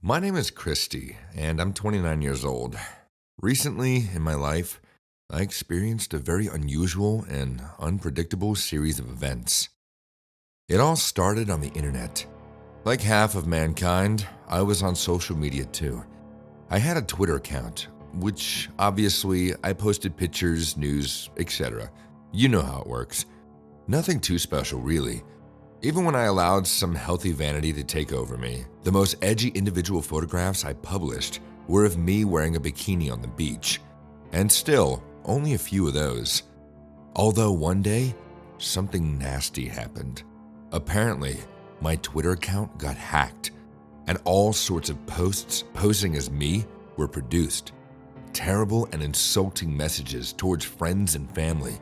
My name is Christy, and I'm 29 years old. Recently in my life, I experienced a very unusual and unpredictable series of events. It all started on the internet. Like half of mankind, I was on social media too. I had a Twitter account, which obviously I posted pictures, news, etc. You know how it works. Nothing too special, really. Even when I allowed some healthy vanity to take over me, the most edgy individual photographs I published were of me wearing a bikini on the beach. And still, only a few of those. Although one day, something nasty happened. Apparently, my Twitter account got hacked, and all sorts of posts posing as me were produced. Terrible and insulting messages towards friends and family,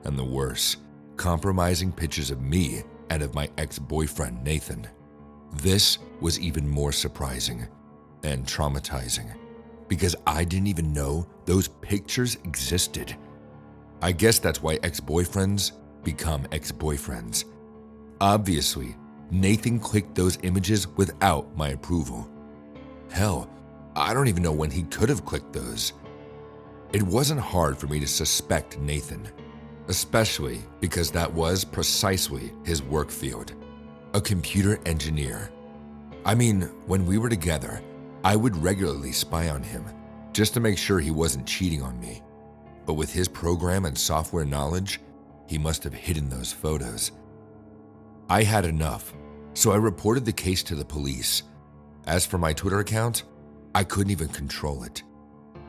and the worst, compromising pictures of me and of my ex-boyfriend, Nathan. This was even more surprising and traumatizing because I didn't even know those pictures existed. I guess that's why ex-boyfriends become ex-boyfriends. Obviously, Nathan clicked those images without my approval. Hell, I don't even know when he could have clicked those. It wasn't hard for me to suspect Nathan, especially because that was precisely his work field, a computer engineer. I mean, when we were together, I would regularly spy on him just to make sure he wasn't cheating on me. But with his program and software knowledge, he must have hidden those photos. I had enough, so I reported the case to the police. As for my Twitter account, I couldn't even control it.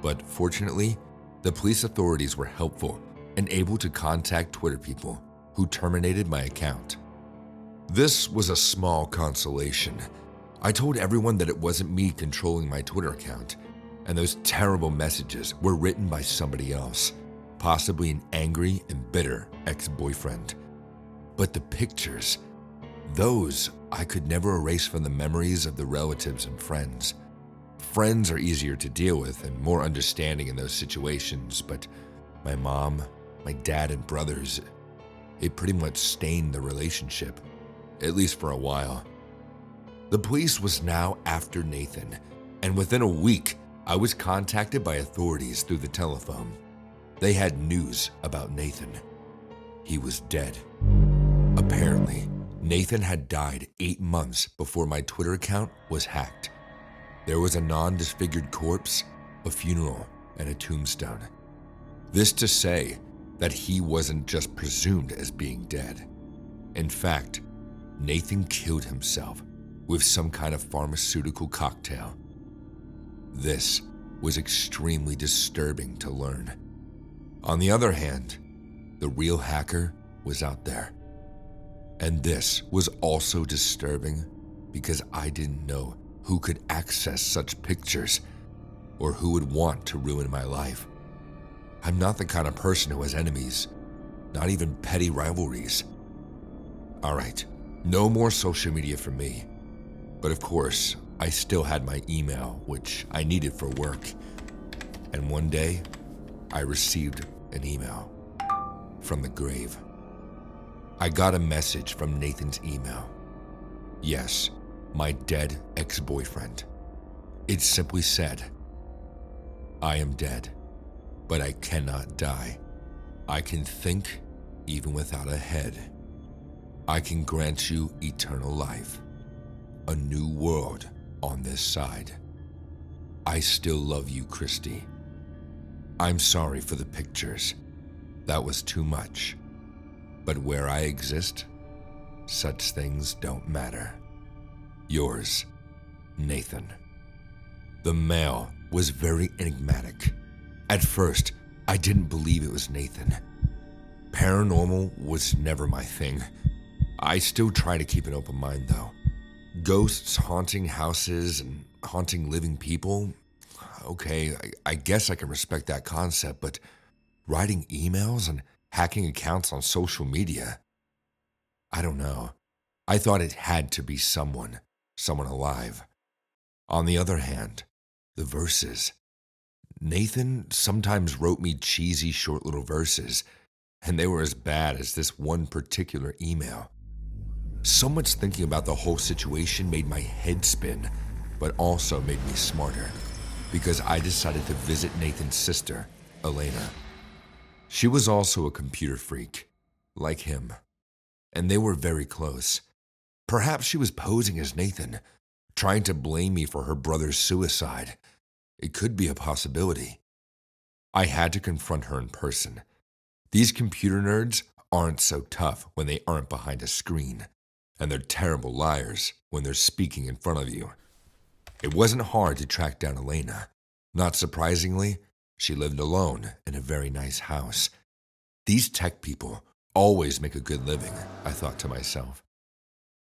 But fortunately, the police authorities were helpful and able to contact Twitter people who terminated my account. This was a small consolation. I told everyone that it wasn't me controlling my Twitter account, and those terrible messages were written by somebody else, possibly an angry and bitter ex-boyfriend. But the pictures, those I could never erase from the memories of the relatives and friends. Friends are easier to deal with and more understanding in those situations, but my mom, my dad, and brothers, it pretty much stained the relationship, at least for a while. The police was now after Nathan, and within a week, I was contacted by authorities through the telephone. They had news about Nathan. He was dead. Apparently, Nathan had died 8 months before my Twitter account was hacked. There was a non-disfigured corpse, a funeral, and a tombstone. This to say that he wasn't just presumed as being dead. In fact, Nathan killed himself with some kind of pharmaceutical cocktail. This was extremely disturbing to learn. On the other hand, the real hacker was out there. And this was also disturbing because I didn't know who could access such pictures or who would want to ruin my life. I'm not the kind of person who has enemies, not even petty rivalries. All right, no more social media for me. But of course, I still had my email, which I needed for work. And one day, I received an email from the grave. I got a message from Nathan's email. Yes, my dead ex-boyfriend. It simply said, "I am dead, but I cannot die. I can think even without a head. I can grant you eternal life, a new world on this side. I still love you, Christy. I'm sorry for the pictures. That was too much. But where I exist, such things don't matter. Yours, Nathan." The mail was very enigmatic. At first, I didn't believe it was Nathan. Paranormal was never my thing. I still try to keep an open mind, though. Ghosts haunting houses and haunting living people? Okay, I guess I can respect that concept, but writing emails and hacking accounts on social media? I don't know. I thought it had to be someone alive. On the other hand, the verses. Nathan sometimes wrote me cheesy short little verses, and they were as bad as this one particular email. So much thinking about the whole situation made my head spin. but also made me smarter because I decided to visit Nathan's sister, Elena. She was also a computer freak, like him, and they were very close. Perhaps she was posing as Nathan, trying to blame me for her brother's suicide. It could be a possibility. I had to confront her in person. These computer nerds aren't so tough when they aren't behind a screen, and they're terrible liars when they're speaking in front of you. It wasn't hard to track down Elena. Not surprisingly, she lived alone in a very nice house. These tech people always make a good living, I thought to myself.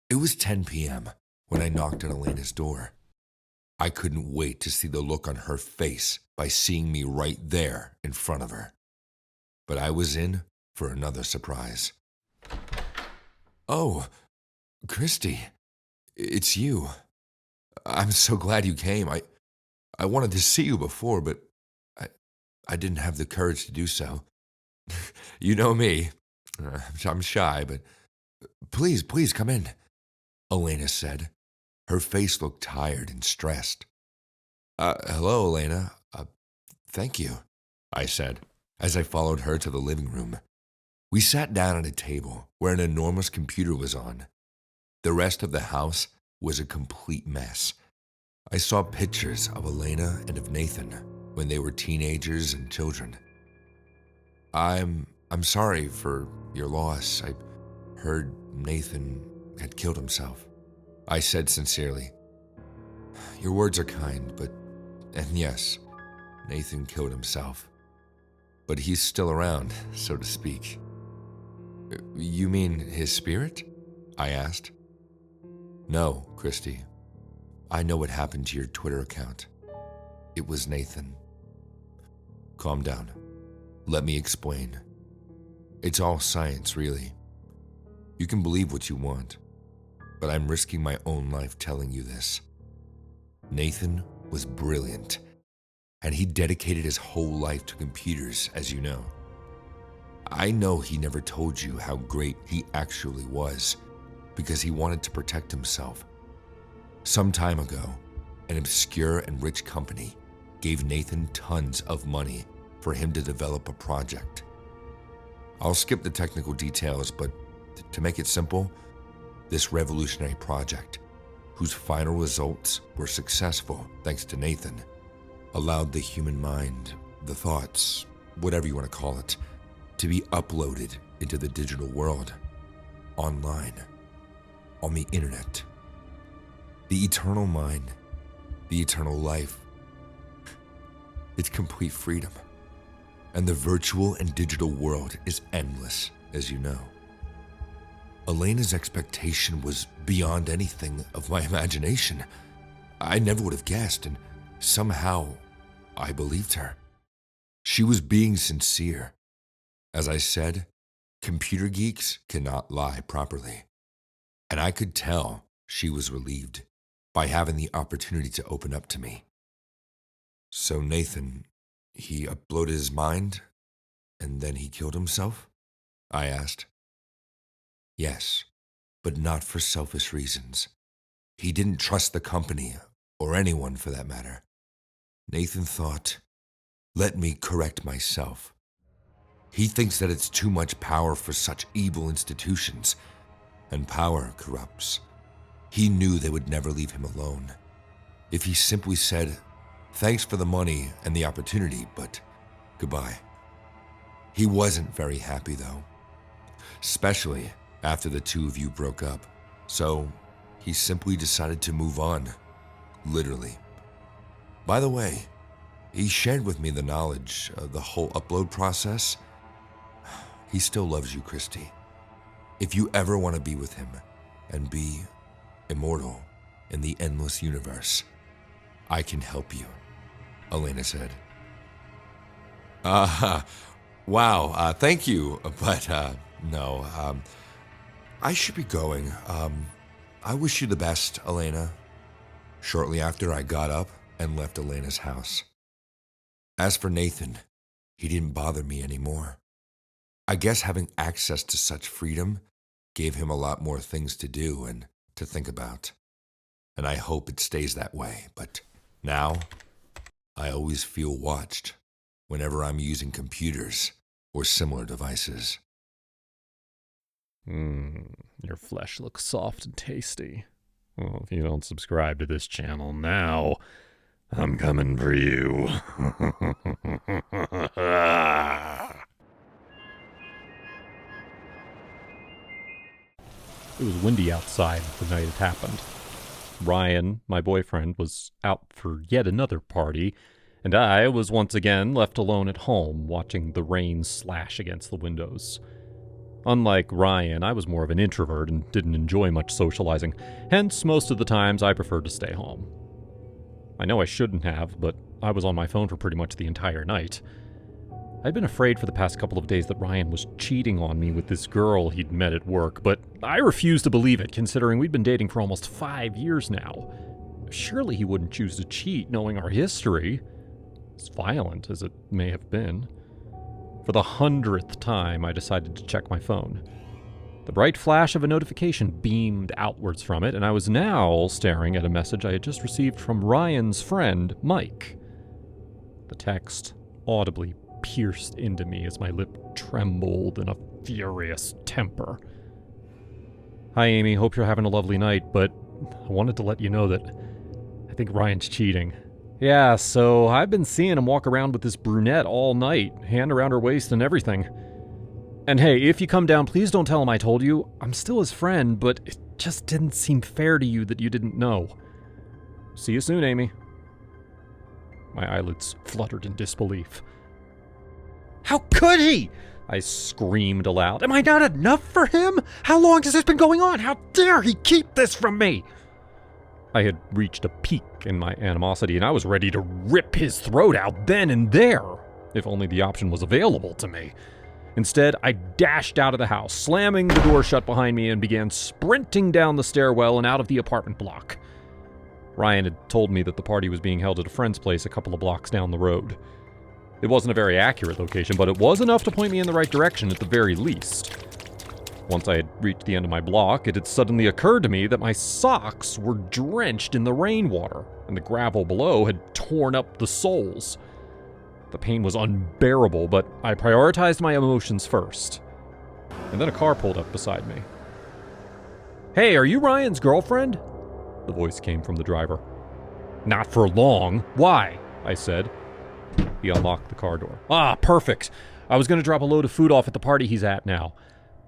It was 10 p.m. when I knocked on Elena's door. I couldn't wait to see the look on her face by seeing me right there in front of her. But I was in for another surprise. "Oh, Christy, it's you. I'm so glad you came. I wanted to see you before, but I didn't have the courage to do so. You know me. I'm shy, but please come in," Elena said. Her face looked tired and stressed. Hello, Elena. Thank you," I said, as I followed her to the living room. We sat down at a table where an enormous computer was on. The rest of the house was a complete mess. I saw pictures of Elena and of Nathan when they were teenagers and children. I'm sorry for your loss. I heard Nathan had killed himself," I said sincerely. "Your words are kind, and yes, Nathan killed himself. But he's still around, so to speak." "You mean his spirit?" I asked. "No, Christy. I know what happened to your Twitter account. It was Nathan." "Calm down. Let me explain. It's all science, really. You can believe what you want, but I'm risking my own life telling you this. Nathan was brilliant, and he dedicated his whole life to computers, as you know. I know he never told you how great he actually was, because he wanted to protect himself. Some time ago, an obscure and rich company gave Nathan tons of money for him to develop a project. I'll skip the technical details, but to make it simple, this revolutionary project, whose final results were successful thanks to Nathan, allowed the human mind, the thoughts, whatever you want to call it, to be uploaded into the digital world, online, on the internet. The eternal mind, the eternal life. It's complete freedom. And the virtual and digital world is endless, as you know. Elena's expectation was beyond anything of my imagination. I never would have guessed, and somehow I believed her. She was being sincere. As I said, computer geeks cannot lie properly. And I could tell she was relieved by having the opportunity to open up to me. "So Nathan, he uploaded his mind, and then he killed himself?" I asked. "Yes, but not for selfish reasons. He didn't trust the company, or anyone for that matter. Nathan thought, let me correct myself. He thinks that it's too much power for such evil institutions, and power corrupts. He knew they would never leave him alone. If he simply said, thanks for the money and the opportunity, but goodbye. He wasn't very happy though, especially after the two of you broke up. So he simply decided to move on, literally. By the way, he shared with me the knowledge of the whole upload process. He still loves you, Christy. If you ever want to be with him and be immortal in the endless universe, I can help you, Elena said. Wow, thank you, but no, I should be going. I wish you the best, Elena. Shortly after, I got up and left Elena's house. As for Nathan, he didn't bother me anymore. I guess having access to such freedom gave him a lot more things to do and to think about. and I hope it stays that way. But now, I always feel watched whenever I'm using computers or similar devices. Your flesh looks soft and tasty. Well, if you don't subscribe to this channel now, I'm coming for you. It was windy outside the night it happened. Ryan, my boyfriend, was out for yet another party, and I was once again left alone at home watching the rain slash against the windows. Unlike Ryan, I was more of an introvert and didn't enjoy much socializing, hence most of the times I preferred to stay home. I know I shouldn't have, but I was on my phone for pretty much the entire night. I'd been afraid for the past couple of days that Ryan was cheating on me with this girl he'd met at work, but I refused to believe it, considering we'd been dating for almost 5 years now. Surely he wouldn't choose to cheat, knowing our history, as violent as it may have been. For the 100th time, I decided to check my phone. The bright flash of a notification beamed outwards from it, and I was now staring at a message I had just received from Ryan's friend, Mike. The text audibly pierced into me as my lip trembled in a furious temper. Hi, Amy. Hope you're having a lovely night, but I wanted to let you know that I think Ryan's cheating. Yeah, so I've been seeing him walk around with this brunette all night, hand around her waist and everything. And hey, if you come down, please don't tell him I told you. I'm still his friend, but it just didn't seem fair to you that you didn't know. See you soon, Amy. My eyelids fluttered in disbelief. How could he? I screamed aloud. Am I not enough for him? How long has this been going on? How dare he keep this from me? I had reached a peak in my animosity, and I was ready to rip his throat out then and there, if only the option was available to me. Instead, I dashed out of the house, slamming the door shut behind me, and began sprinting down the stairwell and out of the apartment block. Ryan had told me that the party was being held at a friend's place a couple of blocks down the road. It wasn't a very accurate location, but it was enough to point me in the right direction at the very least. Once I had reached the end of my block, it had suddenly occurred to me that my socks were drenched in the rainwater, and the gravel below had torn up the soles. The pain was unbearable, but I prioritized my emotions first. And then a car pulled up beside me. Hey, are you Ryan's girlfriend? The voice came from the driver. Not for long. Why? I said. He unlocked the car door. Ah, perfect. I was going to drop a load of food off at the party he's at now.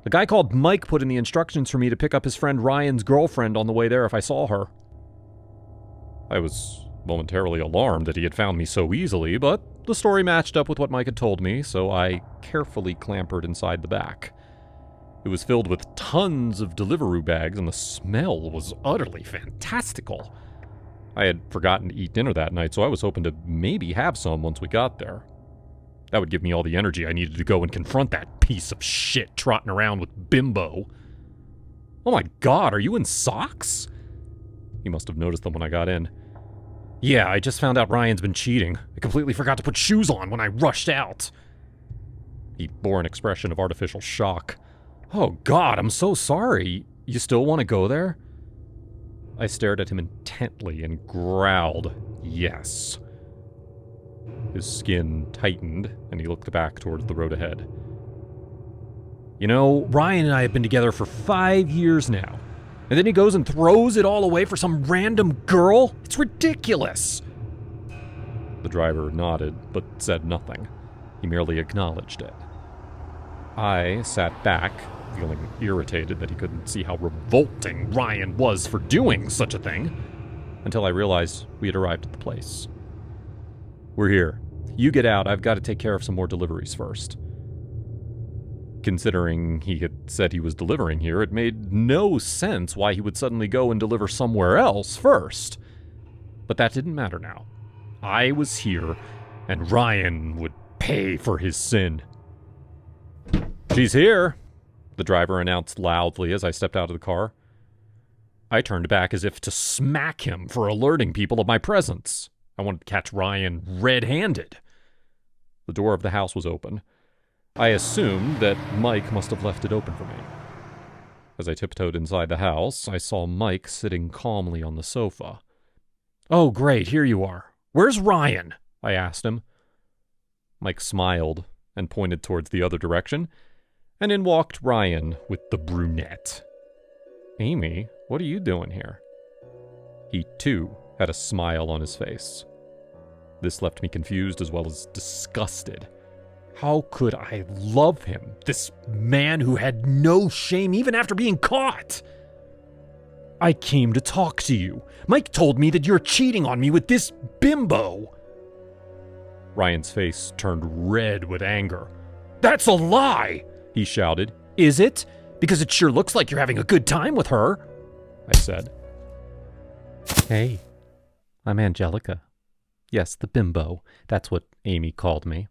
The guy called Mike put in the instructions for me to pick up his friend Ryan's girlfriend on the way there if I saw her. I was momentarily alarmed that he had found me so easily, but the story matched up with what Mike had told me, so I carefully clambered inside the back. It was filled with tons of Deliveroo bags, and the smell was utterly fantastical. I had forgotten to eat dinner that night, so I was hoping to maybe have some once we got there. That would give me all the energy I needed to go and confront that piece of shit trotting around with Bimbo. Oh my god, are you in socks? He must have noticed them when I got in. Yeah, I just found out Ryan's been cheating. I completely forgot to put shoes on when I rushed out. He bore an expression of artificial shock. Oh god, I'm so sorry. You still want to go there? I stared at him intently and growled, yes. His skin tightened, and he looked back towards the road ahead. You know, Ryan and I have been together for 5 years now. And then he goes and throws it all away for some random girl? It's ridiculous! The driver nodded, but said nothing. He merely acknowledged it. I sat back, feeling irritated that he couldn't see how revolting Ryan was for doing such a thing, until I realized we had arrived at the place. We're here. You get out. I've got to take care of some more deliveries first. Considering he had said he was delivering here, it made no sense why he would suddenly go and deliver somewhere else first. But that didn't matter now. I was here, and Ryan would pay for his sin. She's here, the driver announced loudly as I stepped out of the car. I turned back as if to smack him for alerting people of my presence. I wanted to catch Ryan red-handed. The door of the house was open. I assumed that Mike must have left it open for me. As I tiptoed inside the house, I saw Mike sitting calmly on the sofa. "Oh, great, here you are. Where's Ryan?" I asked him. Mike smiled and pointed towards the other direction, and in walked Ryan with the brunette. "Amy, what are you doing here?" He, too, had a smile on his face. This left me confused as well as disgusted. How could I love him, this man who had no shame even after being caught? "I came to talk to you. Mike told me that you're cheating on me with this bimbo." Ryan's face turned red with anger. "That's a lie!" he shouted. "Is it? Because it sure looks like you're having a good time with her," I said. "Hey, I'm Angelica. Yes, the bimbo. That's what Amy called me.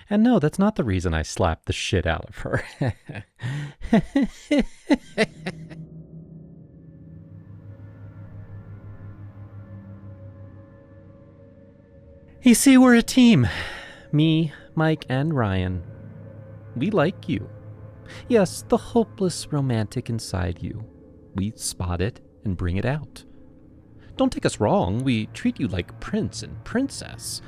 And no, that's not the reason I slapped the shit out of her." "You see, we're a team. Me, Mike, and Ryan. We like you. Yes, the hopeless romantic inside you. We spot it and bring it out. Don't take us wrong, we treat you like prince and princess.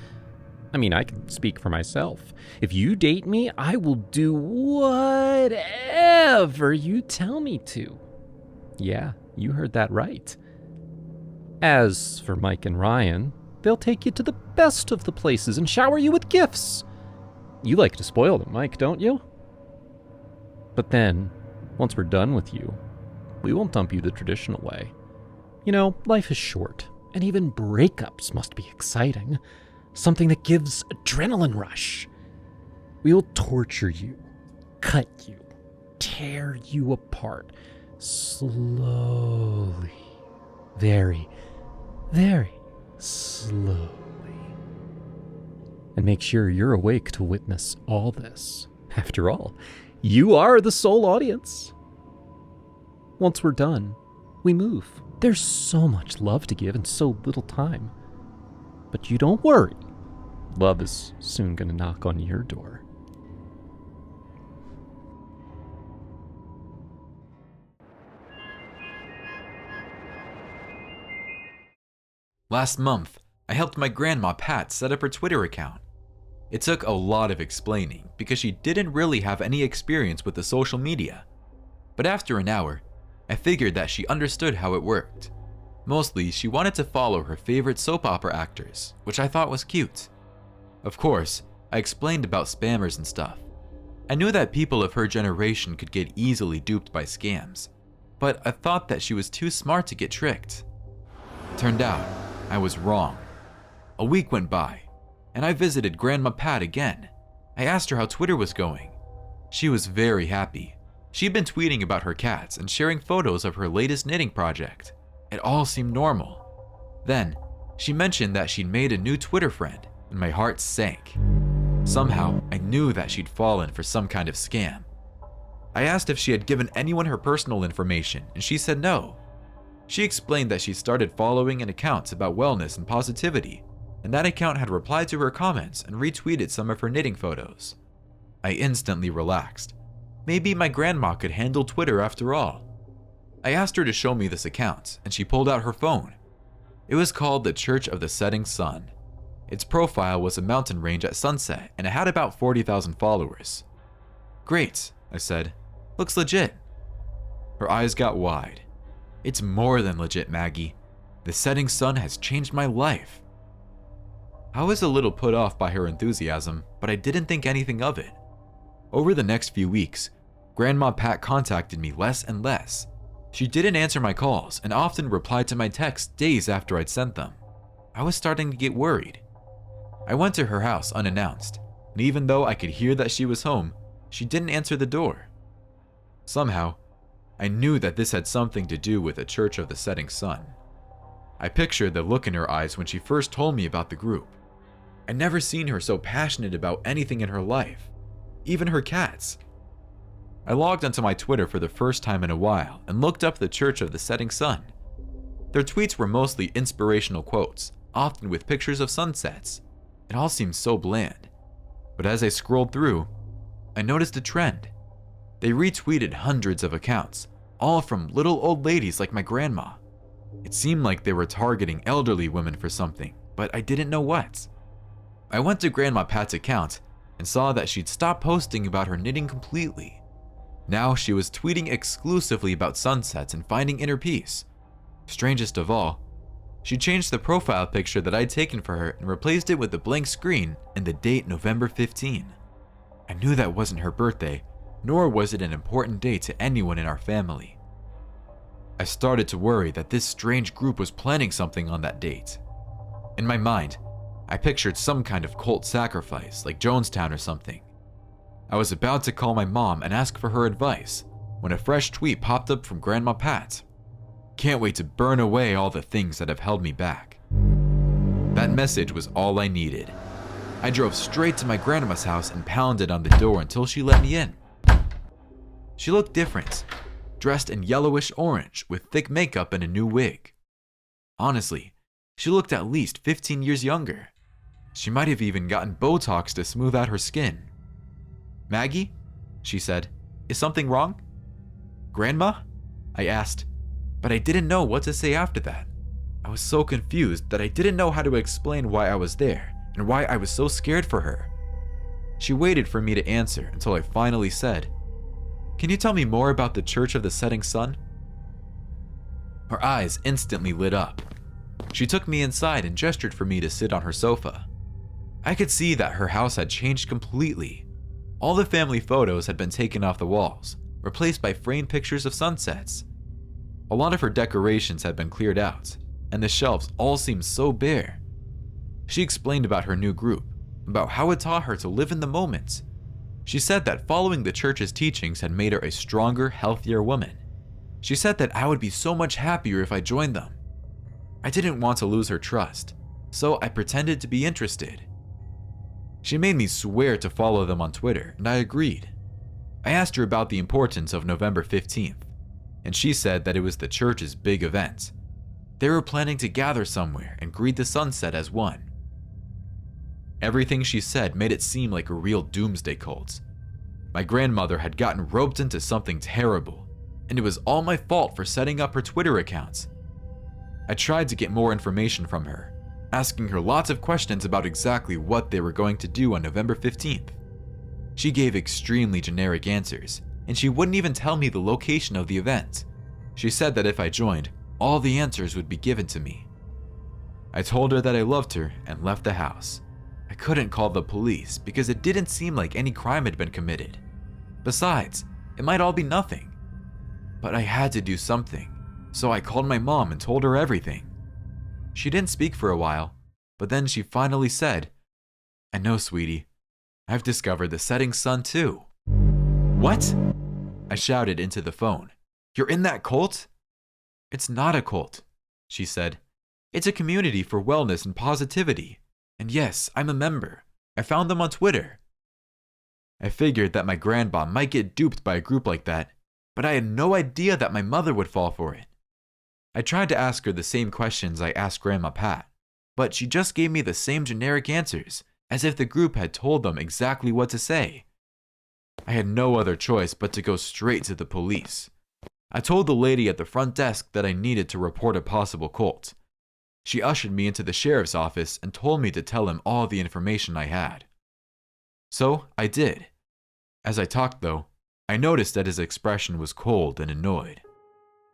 I mean, I can speak for myself. If you date me, I will do whatever you tell me to. Yeah, you heard that right. As for Mike and Ryan, they'll take you to the best of the places and shower you with gifts. You like to spoil them, Mike, don't you? But then, once we're done with you, we won't dump you the traditional way. You know, life is short, and even breakups must be exciting. Something that gives adrenaline rush. We will torture you, cut you, tear you apart, slowly, very, very slowly. And make sure you're awake to witness all this. After all, you are the sole audience. Once we're done, we move. There's so much love to give and so little time. But you don't worry. Love is soon going to knock on your door." Last month, I helped my grandma Pat set up her Twitter account. It took a lot of explaining because she didn't really have any experience with the social media. But after an hour, I figured that she understood how it worked. Mostly, she wanted to follow her favorite soap opera actors, which I thought was cute. Of course, I explained about spammers and stuff. I knew that people of her generation could get easily duped by scams, but I thought that she was too smart to get tricked. Turned out, I was wrong. A week went by, and I visited Grandma Pat again. I asked her how Twitter was going. She was very happy. She'd been tweeting about her cats and sharing photos of her latest knitting project. It all seemed normal. Then, she mentioned that she'd made a new Twitter friend, and my heart sank. Somehow, I knew that she'd fallen for some kind of scam. I asked if she had given anyone her personal information, and she said no. She explained that she started following an account about wellness and positivity, and that account had replied to her comments and retweeted some of her knitting photos. I instantly relaxed. Maybe my grandma could handle Twitter after all. I asked her to show me this account, and she pulled out her phone. It was called the Church of the Setting Sun. Its profile was a mountain range at sunset, and it had about 40,000 followers. "Great," I said. "Looks legit." Her eyes got wide. "It's more than legit, Maggie. The setting sun has changed my life." I was a little put off by her enthusiasm, but I didn't think anything of it. Over the next few weeks, Grandma Pat contacted me less and less. She didn't answer my calls and often replied to my texts days after I'd sent them. I was starting to get worried. I went to her house unannounced, and even though I could hear that she was home, she didn't answer the door. Somehow, I knew that this had something to do with the Church of the Setting Sun. I pictured the look in her eyes when she first told me about the group. I'd never seen her so passionate about anything in her life, even her cats. I logged onto my Twitter for the first time in a while and looked up the Church of the Setting Sun. Their tweets were mostly inspirational quotes, often with pictures of sunsets. It all seemed so bland. But as I scrolled through, I noticed a trend. They retweeted hundreds of accounts, all from little old ladies like my grandma. It seemed like they were targeting elderly women for something, but I didn't know what. I went to Grandma Pat's account and saw that she'd stopped posting about her knitting completely. Now she was tweeting exclusively about sunsets and finding inner peace. Strangest of all, she changed the profile picture that I'd taken for her and replaced it with a blank screen and the date November 15. I knew that wasn't her birthday, nor was it an important date to anyone in our family. I started to worry that this strange group was planning something on that date. In my mind, I pictured some kind of cult sacrifice, like Jonestown or something. I was about to call my mom and ask for her advice when a fresh tweet popped up from Grandma Pat. Can't wait to burn away all the things that have held me back. That message was all I needed. I drove straight to my grandma's house and pounded on the door until she let me in. She looked different, dressed in yellowish orange with thick makeup and a new wig. Honestly, she looked at least 15 years younger. She might have even gotten Botox to smooth out her skin. "Maggie," she said, "is something wrong?" "Grandma?" I asked, but I didn't know what to say after that. I was so confused that I didn't know how to explain why I was there and why I was so scared for her. She waited for me to answer until I finally said, "Can you tell me more about the Church of the Setting Sun?" Her eyes instantly lit up. She took me inside and gestured for me to sit on her sofa. I could see that her house had changed completely. All the family photos had been taken off the walls, replaced by framed pictures of sunsets. A lot of her decorations had been cleared out, and the shelves all seemed so bare. She explained about her new group, about how it taught her to live in the moment. She said that following the church's teachings had made her a stronger, healthier woman. She said that I would be so much happier if I joined them. I didn't want to lose her trust, so I pretended to be interested. She made me swear to follow them on Twitter, and I agreed. I asked her about the importance of November 15th, and she said that it was the church's big event. They were planning to gather somewhere and greet the sunset as one. Everything she said made it seem like a real doomsday cult. My grandmother had gotten roped into something terrible, and it was all my fault for setting up her Twitter accounts. I tried to get more information from her, asking her lots of questions about exactly what they were going to do on November 15th. She gave extremely generic answers, and she wouldn't even tell me the location of the event. She said that if I joined, all the answers would be given to me. I told her that I loved her and left the house. I couldn't call the police because it didn't seem like any crime had been committed. Besides, it might all be nothing. But I had to do something, so I called my mom and told her everything. She didn't speak for a while, but then she finally said, "I know, sweetie. I've discovered the setting sun too." "What?" I shouted into the phone. "You're in that cult?" "It's not a cult," she said. "It's a community for wellness and positivity. And yes, I'm a member. I found them on Twitter." I figured that my grandma might get duped by a group like that, but I had no idea that my mother would fall for it. I tried to ask her the same questions I asked Grandma Pat, but she just gave me the same generic answers, as if the group had told them exactly what to say. I had no other choice but to go straight to the police. I told the lady at the front desk that I needed to report a possible cult. She ushered me into the sheriff's office and told me to tell him all the information I had. So I did. As I talked though, I noticed that his expression was cold and annoyed.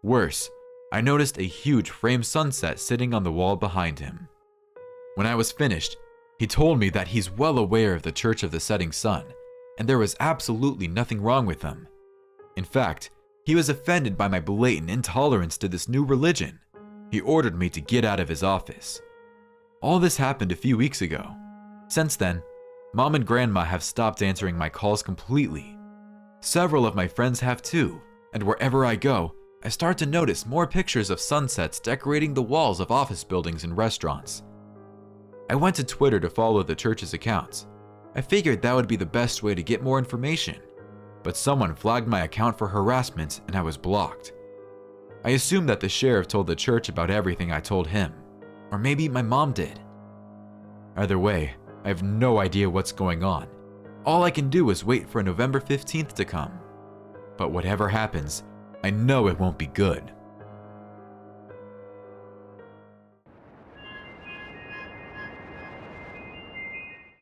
Worse, I noticed a huge framed sunset sitting on the wall behind him. When I was finished, he told me that he's well aware of the Church of the Setting Sun, and there was absolutely nothing wrong with them. In fact, he was offended by my blatant intolerance to this new religion. He ordered me to get out of his office. All this happened a few weeks ago. Since then, Mom and Grandma have stopped answering my calls completely. Several of my friends have too, and wherever I go, I start to notice more pictures of sunsets decorating the walls of office buildings and restaurants. I went to Twitter to follow the church's accounts. I figured that would be the best way to get more information, but someone flagged my account for harassment and I was blocked. I assumed that the sheriff told the church about everything I told him, or maybe my mom did. Either way, I have no idea what's going on. All I can do is wait for November 15th to come. But whatever happens, I know it won't be good.